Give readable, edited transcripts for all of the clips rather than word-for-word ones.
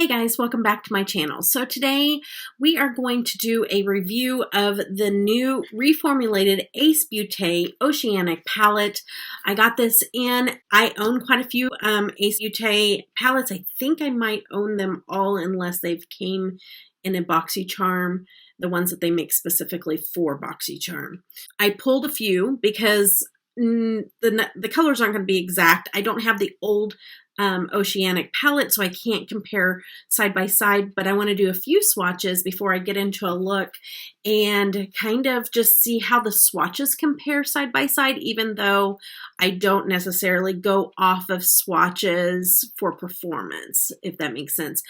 Hey guys, welcome back to my channel. So today we are going to do a review of the new reformulated Ace Beaute Oceanic palette. I got this in. I own quite a few Ace Beaute palettes. I think I might own them all unless they've came in a BoxyCharm, the ones that they make specifically for BoxyCharm. I pulled a few because the colors aren't going to be exact. I don't have the old Oceanic palette, so I can't compare side by side, but I want to do a few swatches before I get into a look and kind of just see how the swatches compare side by side, even though I don't necessarily go off of swatches for performance, if that makes sense.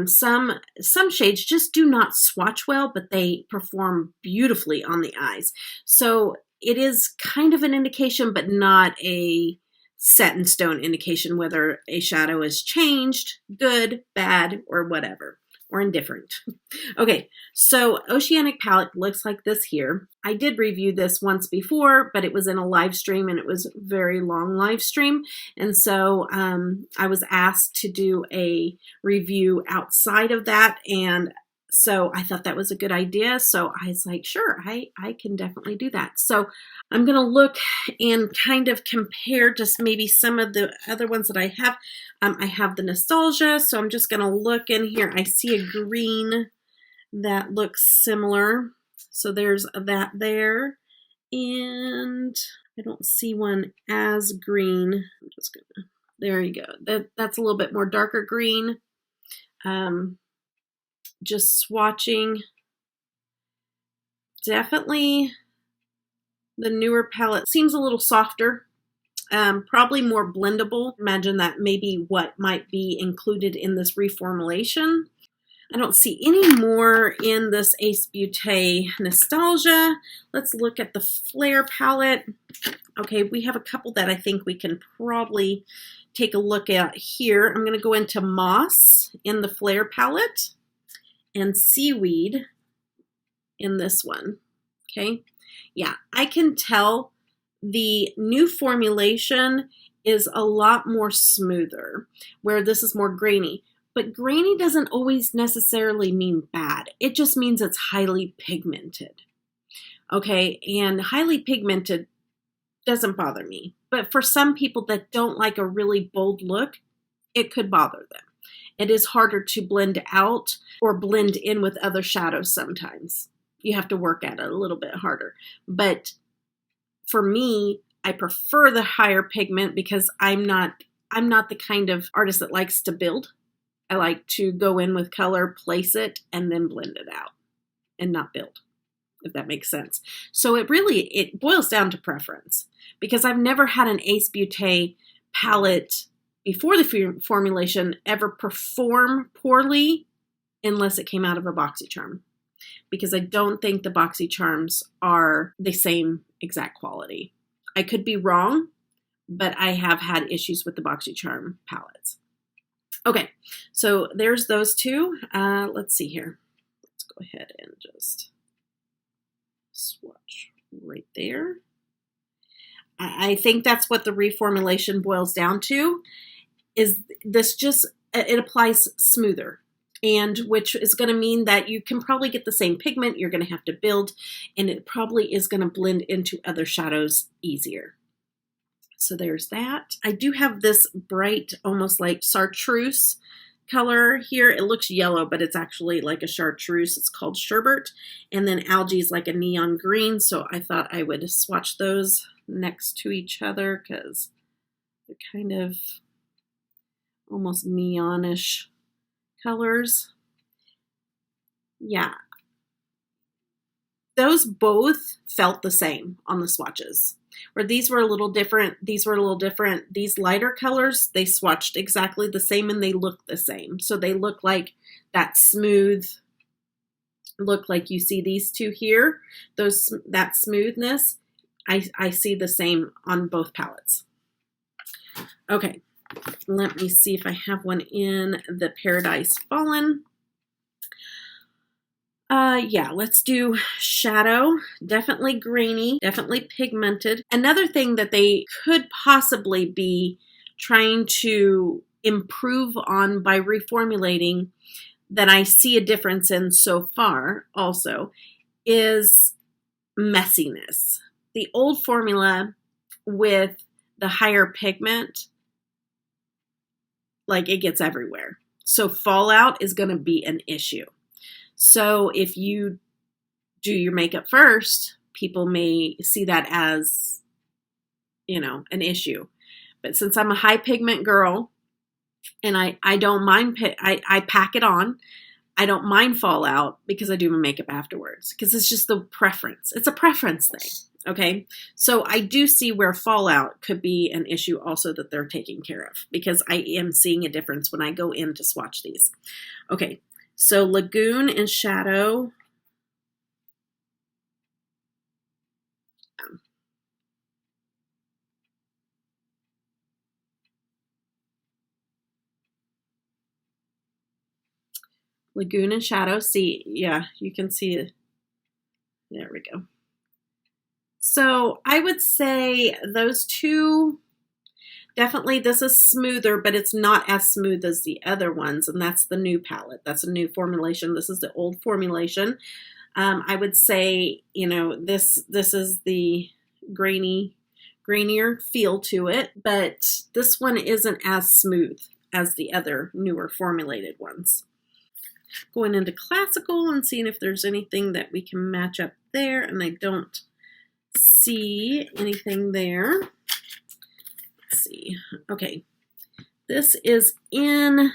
Some shades just do not swatch well, but they perform beautifully on the eyes. So it is kind of an indication, but not a set in stone indication whether a shadow is changed, good, bad, or whatever, or indifferent. Okay, so Oceanic palette looks like this here. I did review this once before, but it was in a live stream and it was a very long live stream. And so I was asked to do a review outside of that, and so I thought that was a good idea. So I was like, sure, I can definitely do that. So I'm going to look and kind of compare just maybe some of the other ones that I have. I have the Nostalgia, so I'm just going to look in here. I see a green that looks similar. So there's that there. And I don't see one as green. I'm just going to, there you go. That's a little bit more darker green. Just swatching, definitely the newer palette seems a little softer, probably more blendable. Imagine that maybe what might be included in this reformulation. I don't see any more in this Ace Beaute Nostalgia. Let's look at the Flare palette. Okay, we have a couple that I think we can probably take a look at here. I'm going to go into Moss in the Flare palette and Seaweed in this one. Okay, yeah, I can tell the new formulation is a lot more smoother, where this is more grainy. But grainy doesn't always necessarily mean bad. It just means it's highly pigmented. Okay, and highly pigmented doesn't bother me. But for some people that don't like a really bold look, it could bother them. It is harder to blend out or blend in with other shadows sometimes. You have to work at it a little bit harder. But for me, I prefer the higher pigment because I'm not the kind of artist that likes to build. I like to go in with color, place it, and then blend it out and not build, if that makes sense. So it boils down to preference, because I've never had an Ace Beaute palette before the formulation ever perform poorly unless it came out of a BoxyCharm, because I don't think the BoxyCharms are the same exact quality. I could be wrong, but I have had issues with the BoxyCharm palettes. Okay, so there's those two. Let's see here. Let's go ahead and just swatch right there. I think that's what the reformulation boils down to, is this just, it applies smoother, and which is going to mean that you can probably get the same pigment. You're going to have to build, and it probably is going to blend into other shadows easier. So there's that. I do have this bright, almost like chartreuse color here. It looks yellow, but it's actually like a chartreuse. It's called Sherbet. And then Algae is like a neon green. So I thought I would swatch those next to each other because they're kind of almost neonish colors. Yeah. Those both felt the same on the swatches. Where these were a little different, these were a little different. These lighter colors, they swatched exactly the same and they look the same. So they look like that smooth look, like you see these two here. That smoothness, I see the same on both palettes. Okay, let me see if I have one in the Paradise Fallen. Yeah, let's do Shadow. Definitely grainy, definitely pigmented. Another thing that they could possibly be trying to improve on by reformulating that I see a difference in so far also is messiness. The old formula with the higher pigment, like, it gets everywhere. So fallout is going to be an issue. So if you do your makeup first, people may see that as, you know, an issue. But since I'm a high pigment girl and I don't mind, I pack it on, I don't mind fallout because I do my makeup afterwards, because it's just the preference. It's a preference thing. Okay. So I do see where fallout could be an issue also that they're taking care of, because I am seeing a difference when I go in to swatch these. Okay. So Lagoon and Shadow. Lagoon and Shadow. See, yeah, you can see it. There we go. So I would say those two, definitely this is smoother, but it's not as smooth as the other ones. And that's the new palette. That's a new formulation. This is the old formulation. I would say, you know, this is the grainier feel to it, but this one isn't as smooth as the other newer formulated ones. Going into classical and seeing if there's anything that we can match up there, and I don't see anything there. Let's see. Okay, this is in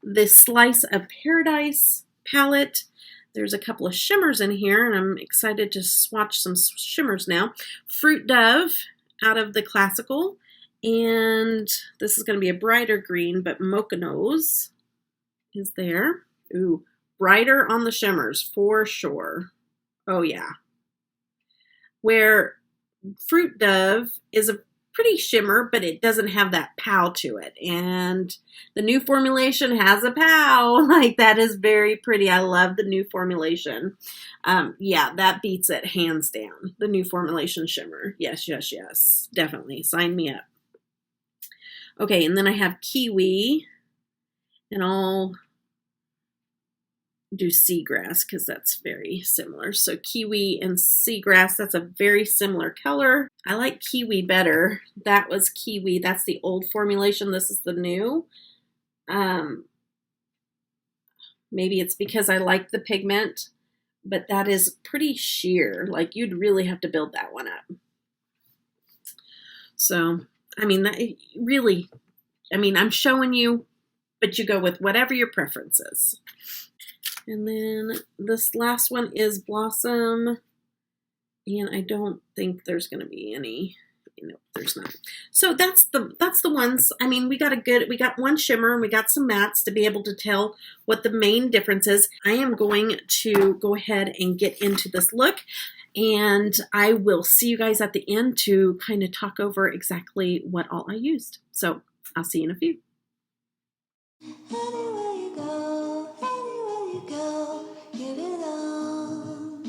the Slice of Paradise palette. There's a couple of shimmers in here, and I'm excited to swatch some shimmers now. Fruit Dove out of the classical, and this is going to be a brighter green, but Mocha Nose is there. Ooh, brighter on the shimmers for sure. Oh yeah. Where Fruit Dove is a pretty shimmer, but it doesn't have that pow to it. And the new formulation has a pow. Like, that is very pretty. I love the new formulation. Yeah, that beats it hands down. The new formulation shimmer. Yes, yes, yes. Definitely. Sign me up. Okay, and then I have Kiwi. And I'll do Seagrass because that's very similar. So Kiwi and Seagrass, that's a very similar color. I like Kiwi better. That was Kiwi. That's the old formulation. This is the new. Maybe it's because I like the pigment, but that is pretty sheer. Like, you'd really have to build that one up. So, I mean, that really, I mean, I'm showing you, but you go with whatever your preference is. And then this last one is Blossom, and I don't think there's going to be any, you know, there's not. So that's the ones. I mean, we got one shimmer and we got some mattes to be able to tell what the main difference is. I am going to go ahead and get into this look, and I will see you guys at the end to kind of talk over exactly what all I used. So I'll see you in a few. Anywhere you go, give it all.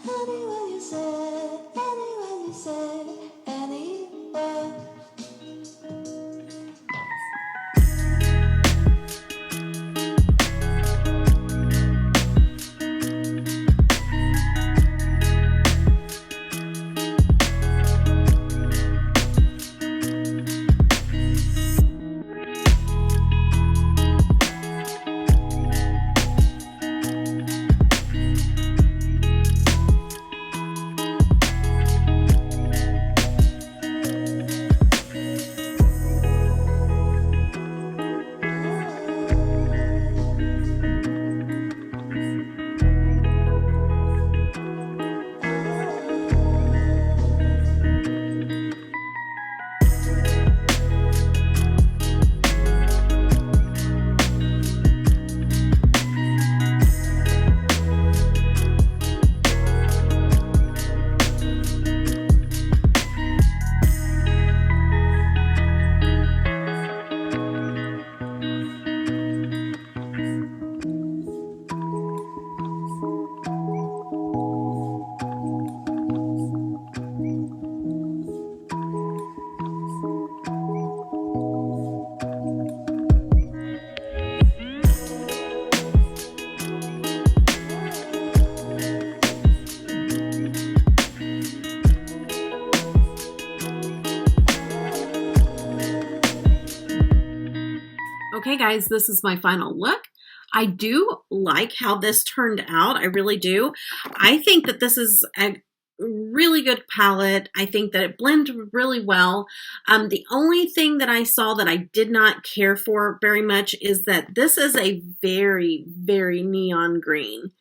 Anywhere you say, anywhere. Okay guys, this is my final look. I do like how this turned out. I really do. I think that this is a really good palette. I think that it blended really well. The only thing that I saw that I did not care for very much is that this is a very, very neon green.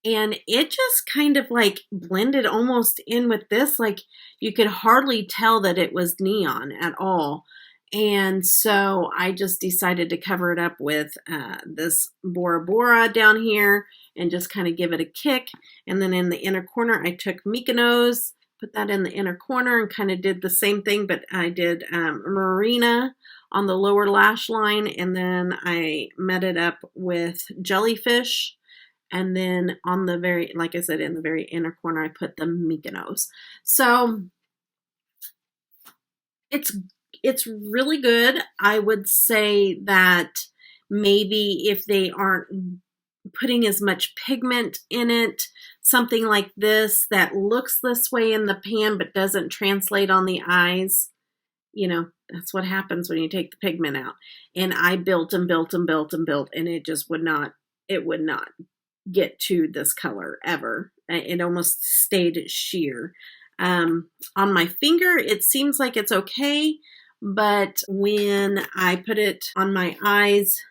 And it just kind of like blended almost in with this. Like you could hardly tell that it was neon at all. And so I just decided to cover it up with this Bora Bora down here and just kind of give it a kick. And then in the inner corner, I took Mykonos, put that in the inner corner and kind of did the same thing, but I did Marina on the lower lash line. And then I met it up with Jellyfish. And then on the very, like I said, in the very inner corner, I put the Mykonos. So it's really good. I would say that maybe if they aren't putting as much pigment in it, something like this that looks this way in the pan but doesn't translate on the eyes, you know, that's what happens when you take the pigment out. And I built and built and built and built, and it just would not get to this color ever. It almost stayed sheer. On my finger, it seems like it's okay. But when I put it on my eyes,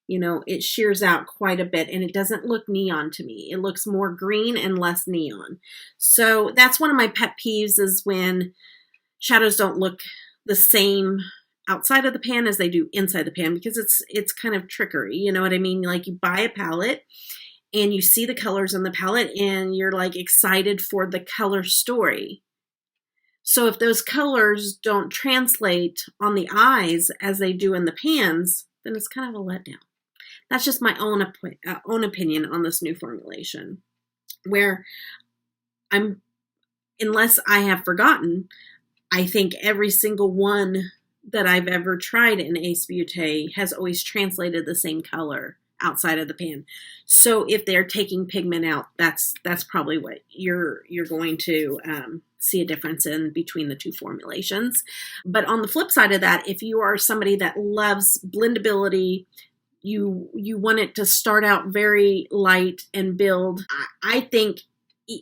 you know, it shears out quite a bit and it doesn't look neon to me. It looks more green and less neon. So that's one of my pet peeves, is when shadows don't look the same outside of the pan as they do inside the pan, because it's kind of trickery. You know what I mean? Like you buy a palette and you see the colors in the palette and you're like excited for the color story. So if those colors don't translate on the eyes as they do in the pans, then it's kind of a letdown. That's just my own opinion on this new formulation, where unless I have forgotten, I think every single one that I've ever tried in Ace Beaute has always translated the same color outside of the pan. So if they're taking pigment out, that's probably what you're going to see a difference in between the two formulations. But on the flip side of that, if you are somebody that loves blendability, you want it to start out very light and build, I think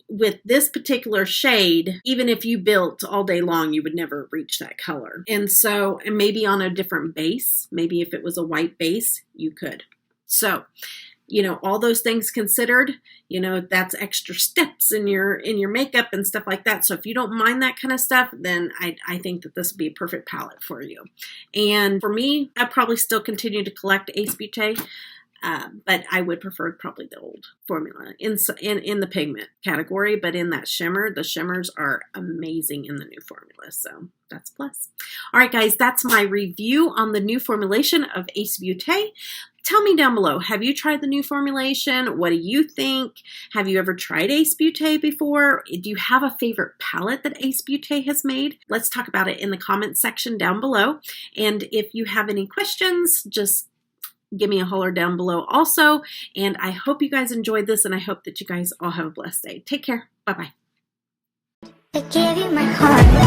with this particular shade, even if you built all day long, you would never reach that color. And so, and maybe on a different base, maybe if it was a white base, you could. So, you know, all those things considered, you know, that's extra steps in your makeup and stuff like that. So if you don't mind that kind of stuff, then I think that this would be a perfect palette for you. And for me, I probably still continue to collect Ace Beaute, but I would prefer probably the old formula in the pigment category. But in that shimmer, the shimmers are amazing in the new formula. So that's a plus. All right, guys, that's my review on the new formulation of Ace Beaute. Tell me down below, have you tried the new formulation? What do you think? Have you ever tried Ace Beaute before? Do you have a favorite palette that Ace Beaute has made? Let's talk about it in the comments section down below. And if you have any questions, just give me a holler down below also. And I hope you guys enjoyed this, and I hope that you guys all have a blessed day. Take care. Bye-bye. I gave you my heart.